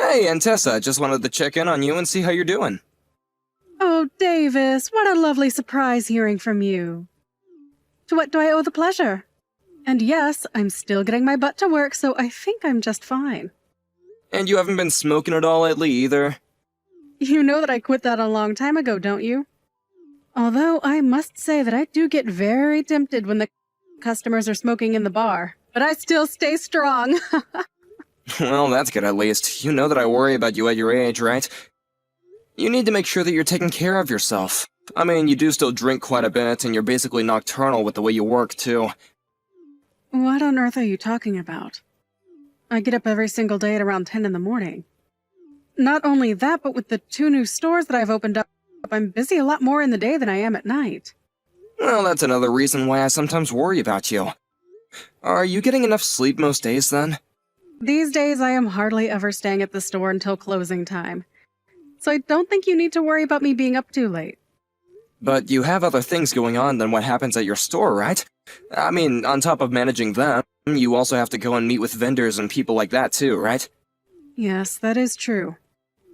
Hey, Aunt Tessa, just wanted to check in on you and see how you're doing. Oh, Davis, what a lovely surprise hearing from you. To what do I owe the pleasure? And yes, I'm still getting my butt to work, so I think I'm just fine. And you haven't been smoking at all lately either? You know that I quit that a long time ago, don't you? Although I must say that I do get very tempted when the customers are smoking in the bar, but I still stay strong. Well, that's good at least. You know that I worry about you at your age, right? You need to make sure that you're taking care of yourself. I mean, you do still drink quite a bit, and you're basically nocturnal with the way you work, too. What on earth are you talking about? I get up every single day at around 10 in the morning. Not only that, but with the 2 new stores that I've opened up, I'm busy a lot more in the day than I am at night. Well, that's another reason why I sometimes worry about you. Are you getting enough sleep most days, then? These days, I am hardly ever staying at the store until closing time. So I don't think you need to worry about me being up too late. But you have other things going on than what happens at your store, right? I mean, on top of managing them, you also have to go and meet with vendors and people like that too, right? Yes, that is true.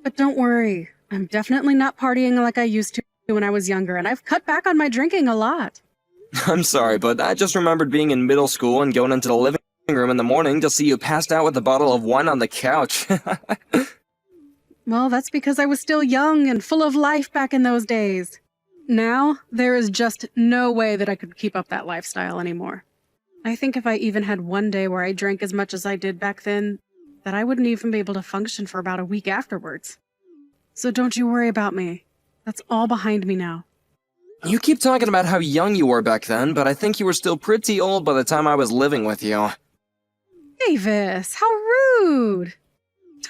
But don't worry, I'm definitely not partying like I used to when I was younger, and I've cut back on my drinking a lot. I'm sorry, but I just remembered being in middle school and going into the living room in the morning to see you passed out with a bottle of wine on the couch. Well, that's because I was still young and full of life back in those days. Now, there is just no way that I could keep up that lifestyle anymore. I think if I even had one day where I drank as much as I did back then, that I wouldn't even be able to function for about a week afterwards. So don't you worry about me. That's all behind me now. You keep talking about how young you were back then, but I think you were still pretty old by the time I was living with you. Davis, how rude!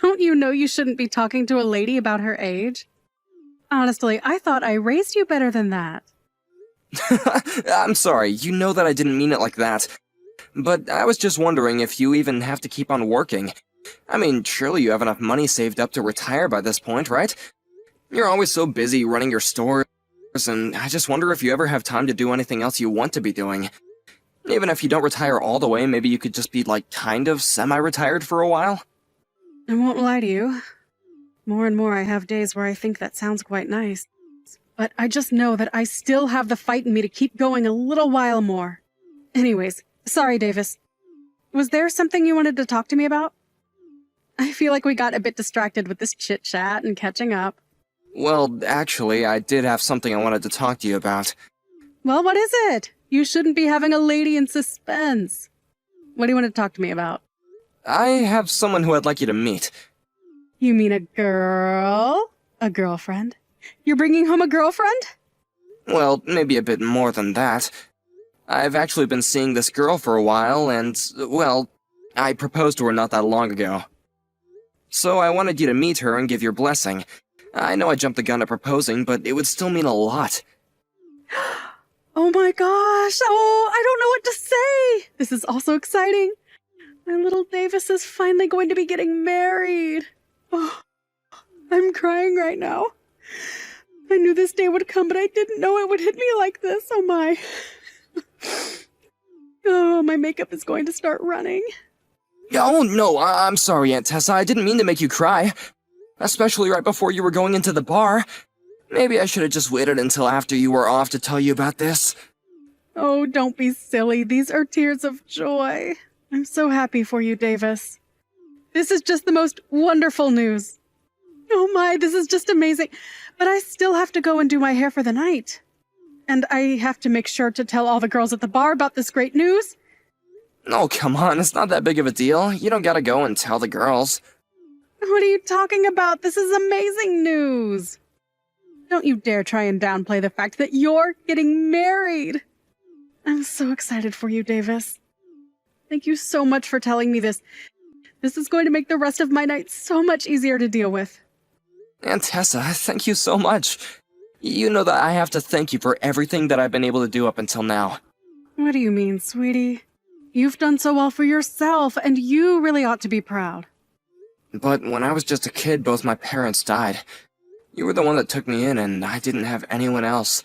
Don't you know you shouldn't be talking to a lady about her age? Honestly, I thought I raised you better than that. I'm sorry, you know that I didn't mean it like that. But I was just wondering if you even have to keep on working. I mean, surely you have enough money saved up to retire by this point, right? You're always so busy running your stores, and I just wonder if you ever have time to do anything else you want to be doing. Even if you don't retire all the way, maybe you could just be, like, kind of semi-retired for a while? I won't lie to you. More and more I have days where I think that sounds quite nice. But I just know that I still have the fight in me to keep going a little while more. Anyways, sorry, Davis. Was there something you wanted to talk to me about? I feel like we got a bit distracted with this chit-chat and catching up. Well, actually, I did have something I wanted to talk to you about. Well, what is it? You shouldn't be having a lady in suspense. What do you want to talk to me about? I have someone who I'd like you to meet. You mean a girl? A girlfriend? You're bringing home a girlfriend? Well, maybe a bit more than that. I've actually been seeing this girl for a while, and, well, I proposed to her not that long ago. So I wanted you to meet her and give your blessing. I know I jumped the gun at proposing, but it would still mean a lot. Oh my gosh! Oh, I don't know what to say! This is all so exciting. My little Davis is finally going to be getting married. Oh, I'm crying right now. I knew this day would come, but I didn't know it would hit me like this. Oh my. Oh, my makeup is going to start running. Oh, no, I'm sorry, Aunt Tessa. I didn't mean to make you cry. Especially right before you were going into the bar. Maybe I should have just waited until after you were off to tell you about this. Oh, don't be silly. These are tears of joy. I'm so happy for you, Davis. This is just the most wonderful news. Oh my, this is just amazing. But I still have to go and do my hair for the night. And I have to make sure to tell all the girls at the bar about this great news. Oh, come on, it's not that big of a deal. You don't gotta go and tell the girls. What are you talking about? This is amazing news. Don't you dare try and downplay the fact that you're getting married. I'm so excited for you, Davis. Thank you so much for telling me this. This is going to make the rest of my night so much easier to deal with. Aunt Tessa, thank you so much. You know that I have to thank you for everything that I've been able to do up until now. What do you mean, sweetie? You've done so well for yourself, and you really ought to be proud. But when I was just a kid, both my parents died. You were the one that took me in, and I didn't have anyone else.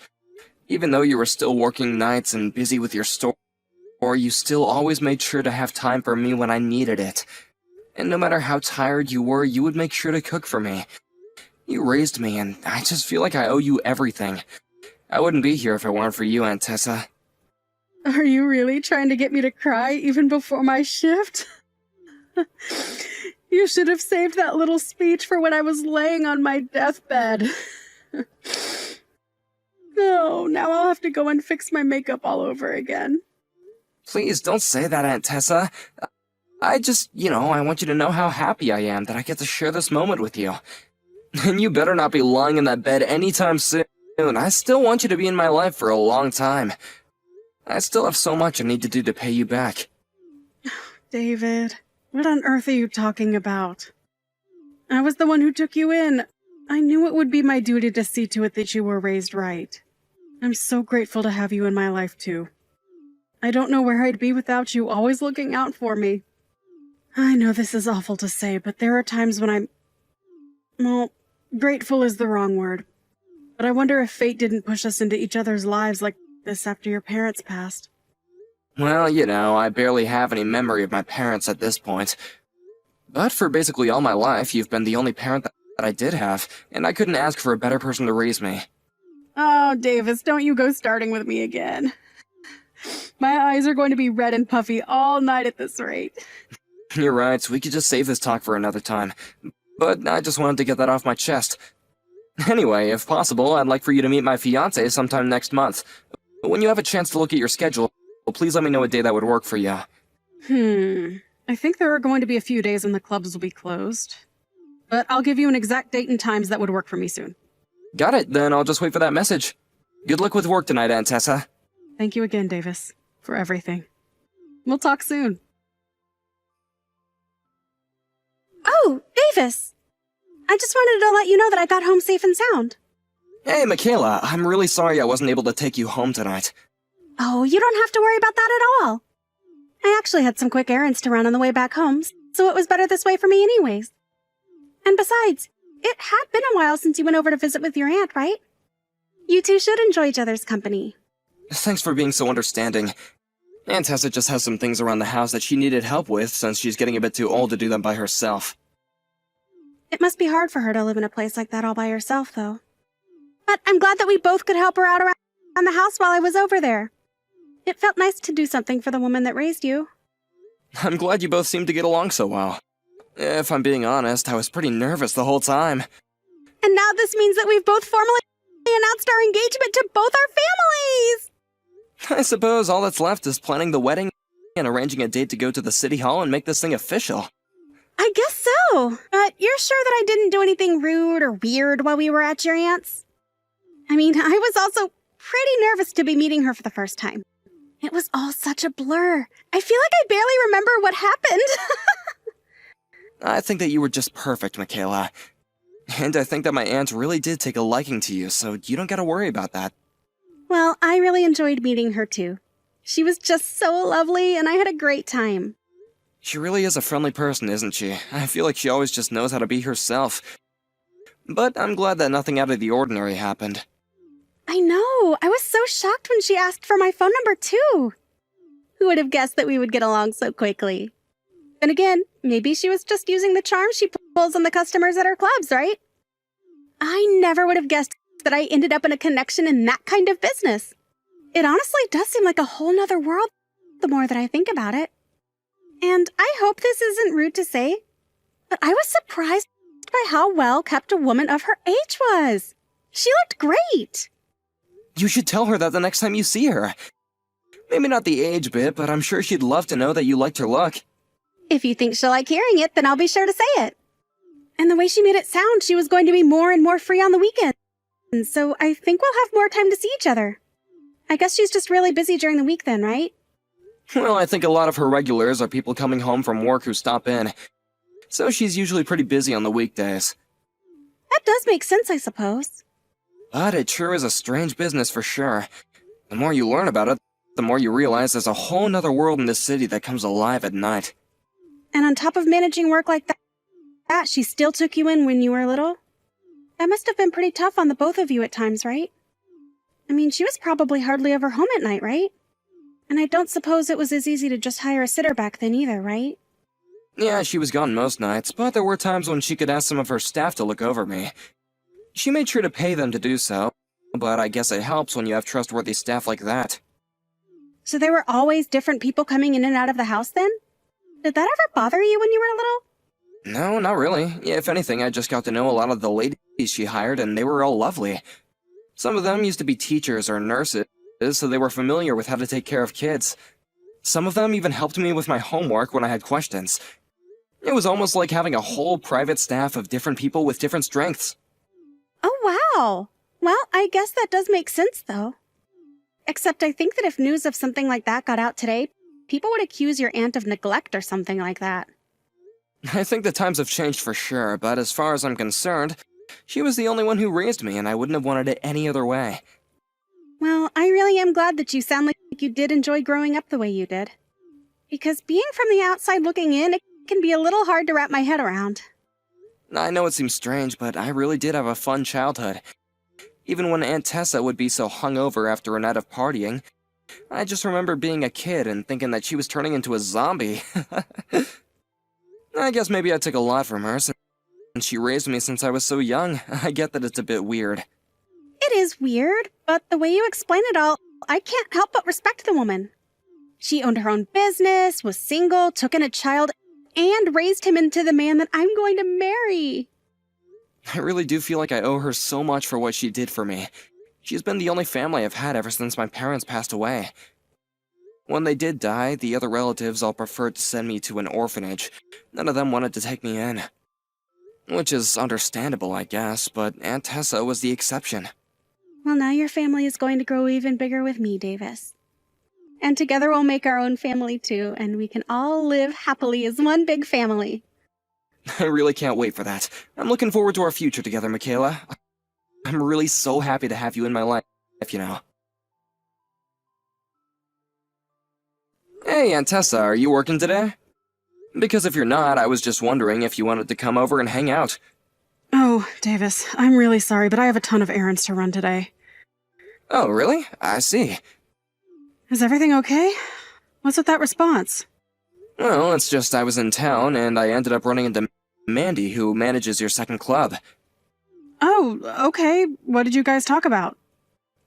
Even though you were still working nights and busy with your store, you still always made sure to have time for me when I needed it. And no matter how tired you were, you would make sure to cook for me. You raised me, and I just feel like I owe you everything. I wouldn't be here if it weren't for you, Aunt Tessa. Are you really trying to get me to cry even before my shift? You should have saved that little speech for when I was laying on my deathbed. No, now I'll have to go and fix my makeup all over again. Please don't say that, Aunt Tessa. I just, I want you to know how happy I am that I get to share this moment with you. And you better not be lying in that bed anytime soon. I still want you to be in my life for a long time. I still have so much I need to do to pay you back. David, what on earth are you talking about? I was the one who took you in. I knew it would be my duty to see to it that you were raised right. I'm so grateful to have you in my life, too. I don't know where I'd be without you always looking out for me. I know this is awful to say, but there are times when well, grateful is the wrong word. But I wonder if fate didn't push us into each other's lives like this after your parents passed. Well, I barely have any memory of my parents at this point. But for basically all my life, you've been the only parent that I did have, and I couldn't ask for a better person to raise me. Oh, Davis, don't you go starting with me again. My eyes are going to be red and puffy all night at this rate. You're right, we could just save this talk for another time. But I just wanted to get that off my chest. Anyway, if possible, I'd like for you to meet my fiancé sometime next month. When you have a chance to look at your schedule, please let me know a day that would work for you. I think there are going to be a few days when the clubs will be closed. But I'll give you an exact date and times that would work for me soon. Got it, then I'll just wait for that message. Good luck with work tonight, Aunt Tessa. Thank you again, Davis, for everything. We'll talk soon. Oh, Davis! I just wanted to let you know that I got home safe and sound. Hey, Michaela, I'm really sorry I wasn't able to take you home tonight. Oh, you don't have to worry about that at all. I actually had some quick errands to run on the way back home, so it was better this way for me anyways. And besides, it had been a while since you went over to visit with your aunt, right? You two should enjoy each other's company. Thanks for being so understanding. Aunt Tessa just has some things around the house that she needed help with since she's getting a bit too old to do them by herself. It must be hard for her to live in a place like that all by herself, though. But I'm glad that we both could help her out around the house while I was over there. It felt nice to do something for the woman that raised you. I'm glad you both seem to get along so well. If I'm being honest, I was pretty nervous the whole time. And now this means that we've both formally announced our engagement to both our families! I suppose all that's left is planning the wedding and arranging a date to go to the city hall and make this thing official. I guess so. But you're sure that I didn't do anything rude or weird while we were at your aunt's? I mean, I was also pretty nervous to be meeting her for the first time. It was all such a blur. I feel like I barely remember what happened. I think that you were just perfect, Michaela. And I think that my aunt really did take a liking to you, so you don't gotta worry about that. Well, I really enjoyed meeting her too. She was just so lovely, and I had a great time. She really is a friendly person, isn't she? I feel like she always just knows how to be herself. But I'm glad that nothing out of the ordinary happened. I know. I was so shocked when she asked for my phone number too. Who would have guessed that we would get along so quickly? Then again, maybe she was just using the charm she pulls on the customers at her clubs, right? I never would have guessed that I ended up in a connection in that kind of business. It honestly does seem like a whole nother world the more that I think about it. And I hope this isn't rude to say, but I was surprised by how well kept a woman of her age was. She looked great. You should tell her that the next time you see her. Maybe not the age bit, but I'm sure she'd love to know that you liked her look. If you think she'll like hearing it, then I'll be sure to say it. And the way she made it sound, she was going to be more and more free on the weekends. So I think we'll have more time to see each other. I guess she's just really busy during the week then, right? Well, I think a lot of her regulars are people coming home from work who stop in. So she's usually pretty busy on the weekdays. That does make sense, I suppose. But it sure is a strange business for sure. The more you learn about it, the more you realize there's a whole nother world in this city that comes alive at night. And on top of managing work like that, she still took you in when you were little? That must have been pretty tough on the both of you at times, right? I mean, she was probably hardly ever home at night, right? And I don't suppose it was as easy to just hire a sitter back then either, right? Yeah, she was gone most nights, but there were times when she could ask some of her staff to look over me. She made sure to pay them to do so, but I guess it helps when you have trustworthy staff like that. So there were always different people coming in and out of the house then? Did that ever bother you when you were little? No, not really. If anything, I just got to know a lot of the ladies she hired, and they were all lovely. Some of them used to be teachers or nurses, so they were familiar with how to take care of kids. Some of them even helped me with my homework when I had questions. It was almost like having a whole private staff of different people with different strengths. Oh, wow. Well, I guess that does make sense, though. Except I think that if news of something like that got out today, people would accuse your aunt of neglect or something like that. I think the times have changed for sure, but as far as I'm concerned, she was the only one who raised me, and I wouldn't have wanted it any other way. Well, I really am glad that you sound like you did enjoy growing up the way you did. Because being from the outside looking in, it can be a little hard to wrap my head around. I know it seems strange, but I really did have a fun childhood. Even when Aunt Tessa would be so hungover after a night of partying, I just remember being a kid and thinking that she was turning into a zombie. I guess maybe I took a lot from her, since she raised me since I was so young. I get that it's a bit weird. It is weird, but the way you explain it all, I can't help but respect the woman. She owned her own business, was single, took in a child, and raised him into the man that I'm going to marry. I really do feel like I owe her so much for what she did for me. She's been the only family I've had ever since my parents passed away. When they did die, the other relatives all preferred to send me to an orphanage. None of them wanted to take me in. Which is understandable, I guess, but Aunt Tessa was the exception. Well, now your family is going to grow even bigger with me, Davis. And together we'll make our own family too, and we can all live happily as one big family. I really can't wait for that. I'm looking forward to our future together, Michaela. I'm really so happy to have you in my life, you know. Hey, Aunt Tessa, are you working today? Because if you're not, I was just wondering if you wanted to come over and hang out. Oh, Davis, I'm really sorry, but I have a ton of errands to run today. Oh, really? I see. Is everything okay? What's with that response? Well, it's just I was in town, and I ended up running into Mandy, who manages your second club. Oh, okay. What did you guys talk about?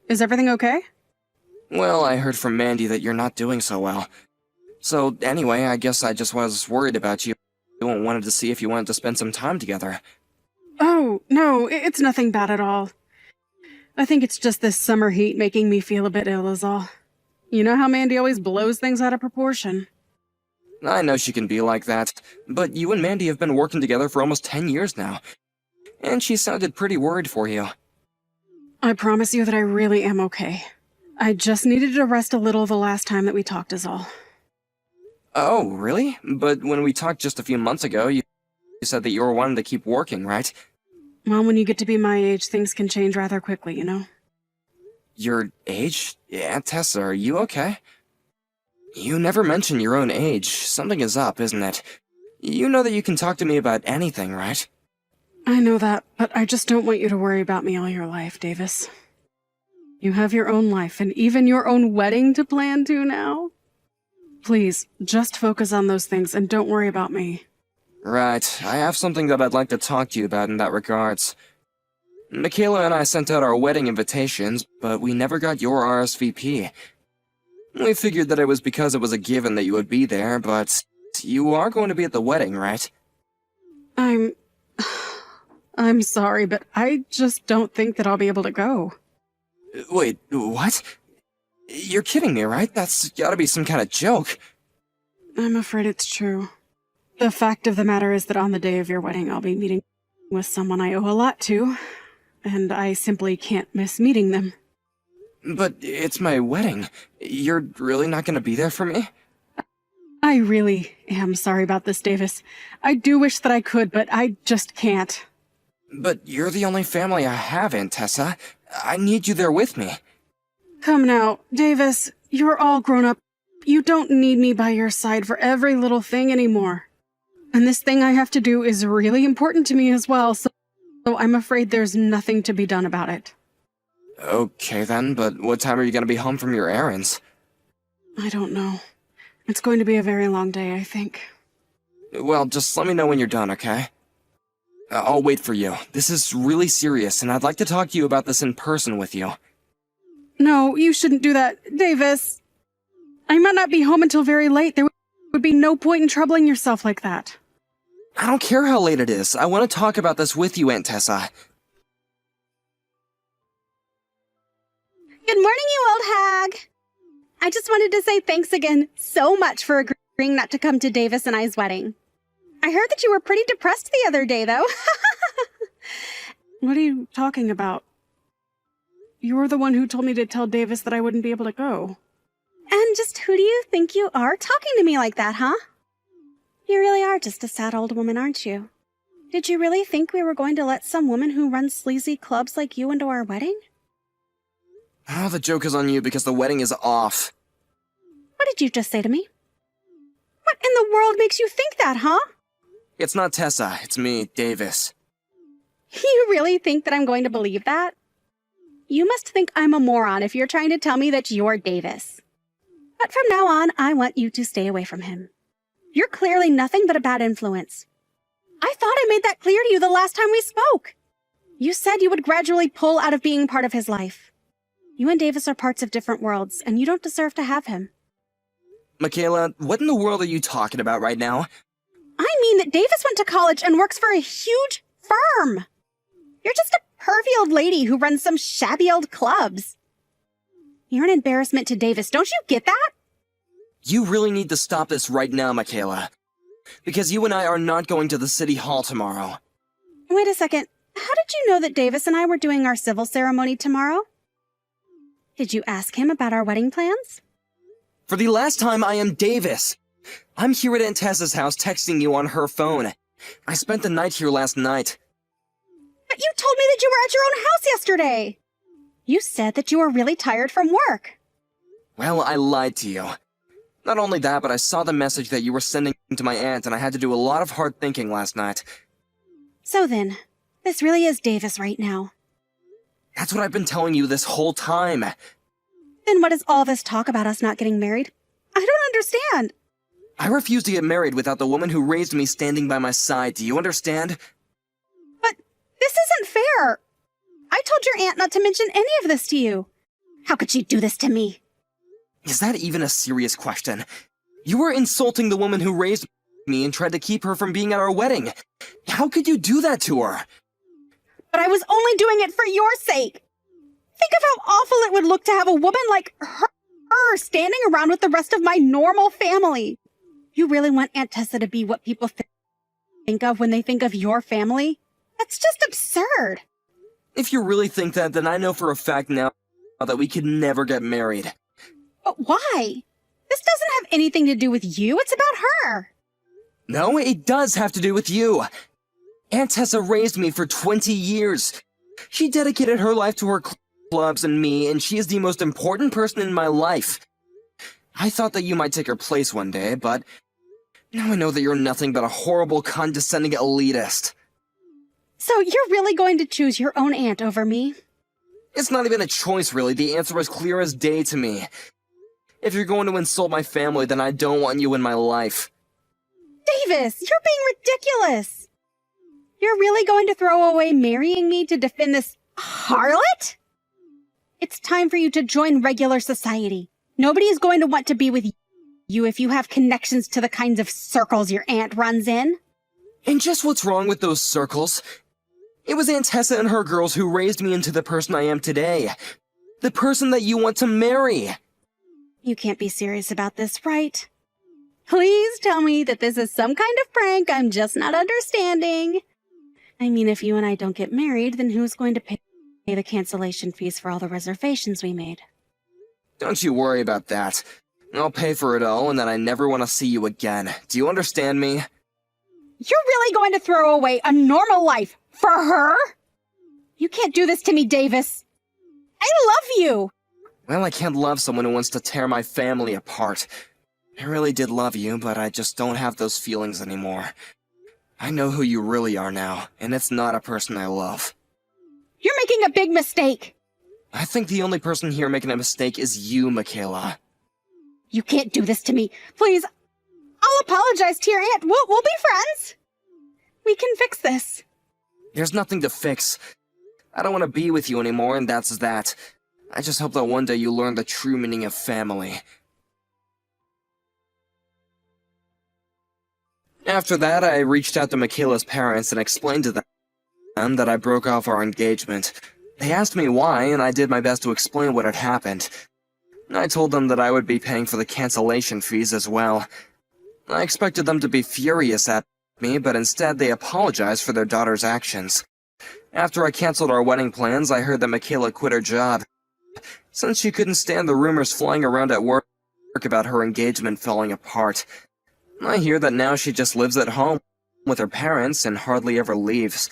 Is everything okay? Well, I heard from Mandy that you're not doing so well. So, anyway, I guess I just was worried about you and wanted to see if you wanted to spend some time together. Oh, no, it's nothing bad at all. I think it's just this summer heat making me feel a bit ill is all. You know how Mandy always blows things out of proportion. I know she can be like that, but you and Mandy have been working together for almost 10 years now. And she sounded pretty worried for you. I promise you that I really am okay. I just needed to rest a little the last time that we talked is all. Oh, really? But when we talked just a few months ago, you said that you were wanting to keep working, right? Well, when you get to be my age, things can change rather quickly, you know? Your age? Aunt Tessa, are you okay? You never mention your own age. Something is up, isn't it? You know that you can talk to me about anything, right? I know that, but I just don't want you to worry about me all your life, Davis. You have your own life and even your own wedding to plan to now. Please, just focus on those things and don't worry about me. Right, I have something that I'd like to talk to you about in that regards. Michaela and I sent out our wedding invitations, but we never got your RSVP. We figured that it was because it was a given that you would be there, but you are going to be at the wedding, right? I'm sorry, but I just don't think that I'll be able to go. Wait, what? You're kidding me, right? That's gotta be some kind of joke. I'm afraid it's true. The fact of the matter is that on the day of your wedding, I'll be meeting with someone I owe a lot to, and I simply can't miss meeting them. But it's my wedding. You're really not gonna be there for me? I really am sorry about this, Davis. I do wish that I could, but I just can't. But you're the only family I have, Aunt Tessa. I need you there with me. Come now, Davis, you're all grown up. You don't need me by your side for every little thing anymore. And this thing I have to do is really important to me as well, so I'm afraid there's nothing to be done about it. Okay then, but what time are you gonna be home from your errands? I don't know. It's going to be a very long day, I think. Well, just let me know when you're done, okay? I'll wait for you. This is really serious, and I'd like to talk to you about this in person with you. No, you shouldn't do that, Davis. I might not be home until very late. There would be no point in troubling yourself like that. I don't care how late it is. I want to talk about this with you, Aunt Tessa. Good morning, you old hag. I just wanted to say thanks again so much for agreeing not to come to Davis and I's wedding. I heard that you were pretty depressed the other day, though. What are you talking about? You were the one who told me to tell Davis that I wouldn't be able to go. And just who do you think you are talking to me like that, huh? You really are just a sad old woman, aren't you? Did you really think we were going to let some woman who runs sleazy clubs like you into our wedding? Oh, the joke is on you because the wedding is off. What did you just say to me? What in the world makes you think that, huh? It's not Tessa, it's me, Davis. You really think that I'm going to believe that? You must think I'm a moron if you're trying to tell me that you're Davis. But from now on, I want you to stay away from him. You're clearly nothing but a bad influence. I thought I made that clear to you the last time we spoke. You said you would gradually pull out of being part of his life. You and Davis are parts of different worlds, and you don't deserve to have him. Michaela, what in the world are you talking about right now? I mean that Davis went to college and works for a huge firm. You're just a pervy old lady who runs some shabby old clubs. You're an embarrassment to Davis, don't you get that? You really need to stop this right now, Michaela. Because you and I are not going to the city hall tomorrow. Wait a second. How did you know that Davis and I were doing our civil ceremony tomorrow? Did you ask him about our wedding plans? For the last time, I am Davis. I'm here at Aunt Tessa's house texting you on her phone. I spent the night here last night. But you told me that you were at your own house yesterday. You said that you were really tired from work. Well, I lied to you. Not only that, but I saw the message that you were sending to my aunt, and I had to do a lot of hard thinking last night. So then, this really is Davis right now. That's what I've been telling you this whole time. Then what is all this talk about us not getting married? I don't understand. I refuse to get married without the woman who raised me standing by my side. Do you understand? But this isn't fair. I told your aunt not to mention any of this to you. How could she do this to me? Is that even a serious question? You were insulting the woman who raised me and tried to keep her from being at our wedding. How could you do that to her? But I was only doing it for your sake. Think of how awful it would look to have a woman like her standing around with the rest of my normal family. You really want Aunt Tessa to be what people think of when they think of your family? That's just absurd. If you really think that, then I know for a fact now that we could never get married. But why? This doesn't have anything to do with you. It's about her. No, it does have to do with you. Aunt Tessa raised me for 20 years. She dedicated her life to her clubs and me, and she is the most important person in my life. I thought that you might take her place one day, but now I know that you're nothing but a horrible, condescending elitist. So you're really going to choose your own aunt over me? It's not even a choice, really. The answer is clear as day to me. If you're going to insult my family, then I don't want you in my life. Davis, you're being ridiculous. You're really going to throw away marrying me to defend this harlot? It's time for you to join regular society. Nobody is going to want to be with you if you have connections to the kinds of circles your aunt runs in. And just what's wrong with those circles? It was Aunt Tessa and her girls who raised me into the person I am today. The person that you want to marry. You can't be serious about this, right? Please tell me that this is some kind of prank I'm just not understanding. I mean, if you and I don't get married, then who's going to pay the cancellation fees for all the reservations we made? Don't you worry about that. I'll pay for it all, and then I never want to see you again. Do you understand me? You're really going to throw away a normal life for her? You can't do this to me, Davis. I love you. Well, I can't love someone who wants to tear my family apart. I really did love you, but I just don't have those feelings anymore. I know who you really are now, and it's not a person I love. You're making a big mistake. I think the only person here making a mistake is you, Michaela. You can't do this to me. Please, I'll apologize to your aunt. We'll be friends. We can fix this. There's nothing to fix. I don't want to be with you anymore, and that's that. I just hope that one day you learn the true meaning of family. After that, I reached out to Michaela's parents and explained to them that I broke off our engagement. They asked me why, and I did my best to explain what had happened. I told them that I would be paying for the cancellation fees as well. I expected them to be furious at me, but instead they apologized for their daughter's actions. After I canceled our wedding plans, I heard that Michaela quit her job, since she couldn't stand the rumors flying around at work about her engagement falling apart. I hear that now she just lives at home with her parents and hardly ever leaves.